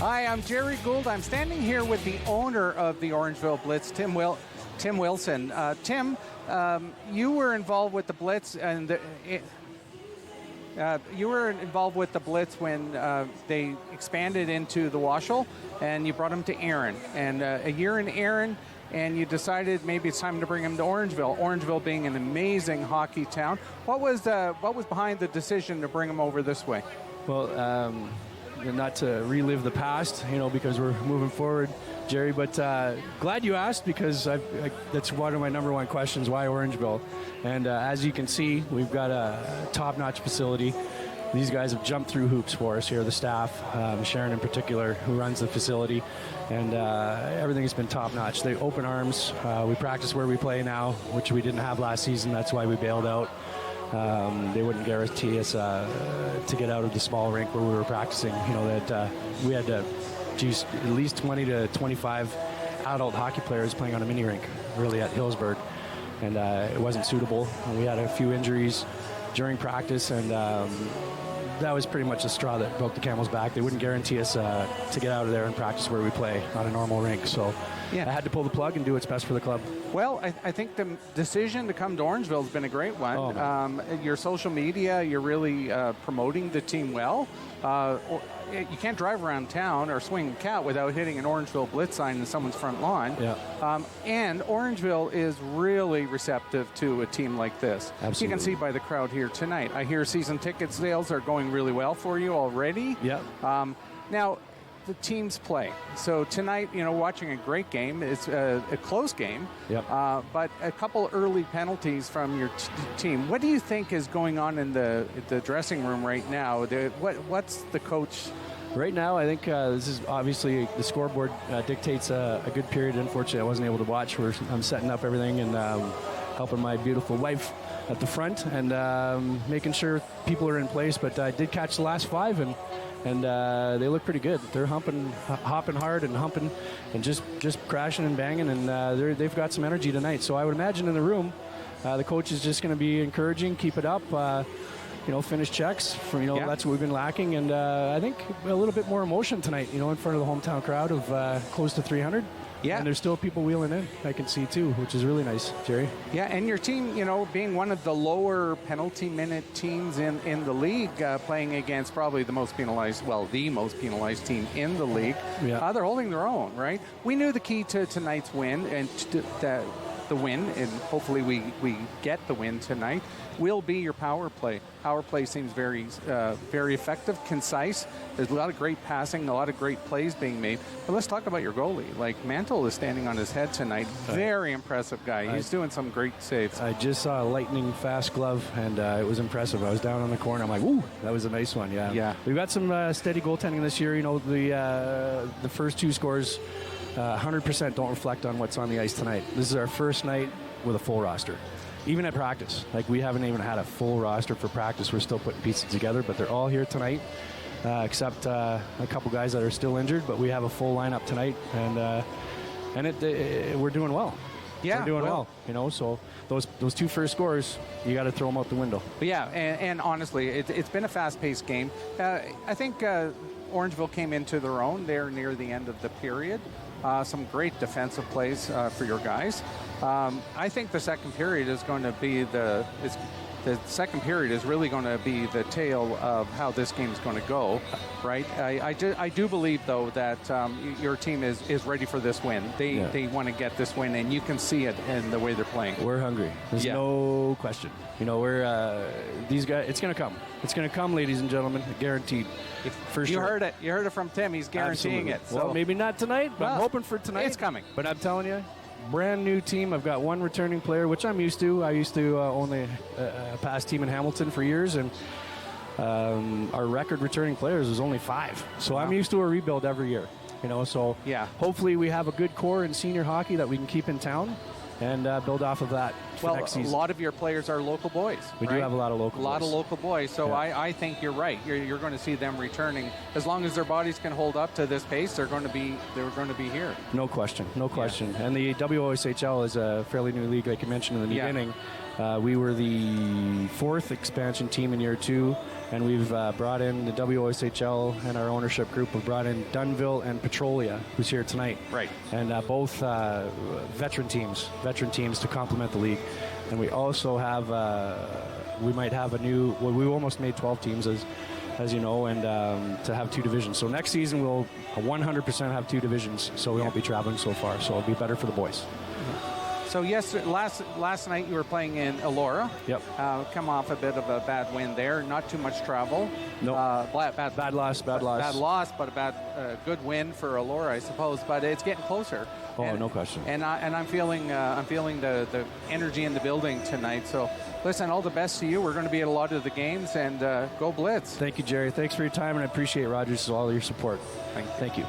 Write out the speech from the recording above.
Hi, I'm Jerry Gould. I'm standing here with the owner of the Orangeville Blitz, Tim Wilson. Tim, you were involved with the Blitz, and you were involved with the Blitz when they expanded into the Washel, and you brought them to Erin. And a year in Erin, and you decided maybe it's time to bring him to Orangeville. Orangeville being an amazing hockey town. What was behind the decision to bring him over this way? Well, not to relive the past, because we're moving forward, Jerry, but glad you asked, because that's one of my number one questions, why Orangeville? And as you can see, we've got a top-notch facility. These guys have jumped through hoops for us here, the staff, Sharon in particular, who runs the facility, and everything has been top-notch. They open arms. We practice where we play now, which we didn't have last season. That's why we bailed out. They wouldn't guarantee us to get out of the small rink where we were practicing. That we had at least 20 to 25 adult hockey players playing on a mini rink, really, at Hillsburg, and it wasn't suitable. And we had a few injuries during practice, and that was pretty much the straw that broke the camel's back. They wouldn't guarantee us to get out of there and practice where we play on a normal rink. So I had to pull the plug and do what's best for the club. Well, I think the decision to come to Orangeville has been a great one. Your social media, you're really promoting the team well. You can't drive around town or swing a cat without hitting an Orangeville Blitz sign in someone's front lawn. Yeah. And Orangeville is really receptive to a team like this. Absolutely. You can see by the crowd here tonight. I hear season ticket sales are going really well for you already. Yeah. Now, the teams play. So tonight, watching a great game. It's a close game. Yep. But a couple early penalties from your team. What do you think is going on in the dressing room right now? What's the coach? Right now, I think this is obviously the scoreboard dictates a good period. Unfortunately, I wasn't able to watch. I'm setting up everything and helping my beautiful wife at the front and making sure people are in place. But I did catch the last 5, and they look pretty good. They're hopping hard and humping and just crashing and banging, and they've got some energy tonight. So I would imagine in the room, the coach is just going to be encouraging, keep it up, finish checks. That's what we've been lacking, and I think a little bit more emotion tonight, in front of the hometown crowd of close to 300. Yeah. And there's still people wheeling in, I can see too, which is really nice, Jerry. Yeah, and your team, being one of the lower penalty minute teams in the league, playing against probably the most penalized team in the league, they're holding their own, right? We knew the key to tonight's win, and the win, and hopefully we get the win tonight, will be your power play. Power play seems very effective, concise. There's a lot of great passing, a lot of great plays being made. But let's talk about your goalie. Mantle is standing on his head tonight. Very impressive guy. He's doing some great saves. I just saw a lightning fast glove, and it was impressive. I was down on the corner. I'm like, woo, that was a nice one. Yeah. We've got some steady goaltending this year. The first 2 scores 100% don't reflect on what's on the ice tonight. This is our first night with a full roster. Even at practice, we haven't even had a full roster for practice. We're still putting pieces together, but they're all here tonight, except a couple guys that are still injured. But we have a full lineup tonight, and we're doing well. Yeah, we're doing well. So those 2 first scores, you got to throw them out the window. But yeah, and honestly, it's been a fast-paced game. I think Orangeville came into their own there near the end of the period. Some great defensive plays for your guys. I think the second period is going to be the second period is really going to be the tale of how this game is going to go, right? I do believe, though, that your team is ready for this win. They want to get this win, and you can see it in the way they're playing. We're hungry. There's no question. We're these guys. It's going to come. It's going to come, ladies and gentlemen. Guaranteed. For sure. You heard it from Tim. He's guaranteeing it. So. Well, maybe not tonight, but I'm hoping for tonight. It's coming. But I'm telling you, brand new team. I've got 1 returning player, which I'm used to. I used to own a past team in Hamilton for years, and our record returning players was only 5. So I'm used to a rebuild every year. So hopefully we have a good core in senior hockey that we can keep in town and build off of that for next season. A lot of your players are local boys. We do have a lot of local boys. A lot of local boys. So I think you're right. You're going to see them returning. As long as their bodies can hold up to this pace, they're going to be here. No question. And the WOSHL is a fairly new league, like you mentioned in the beginning. We were the 4th expansion team in year 2, and we've brought in the WOSHL, and our ownership group have brought in Dunnville and Petrolia, who's here tonight. Right. And both veteran teams to complement the league. And we also have, we might have a new, well, we almost made 12 teams as you know, and to have 2 divisions. So next season we'll 100% have 2 divisions, so we won't be traveling so far. So it'll be better for the boys. So last night you were playing in Elora. Yep. Come off a bit of a bad win there. Not too much travel. No. Bad loss. Bad loss, but a good win for Elora, I suppose. But it's getting closer. Oh, no question. And I'm feeling the energy in the building tonight. So listen, all the best to you. We're going to be at a lot of the games, and go Blitz. Thank you, Jerry. Thanks for your time, and I appreciate Rogers all your support. Thank you.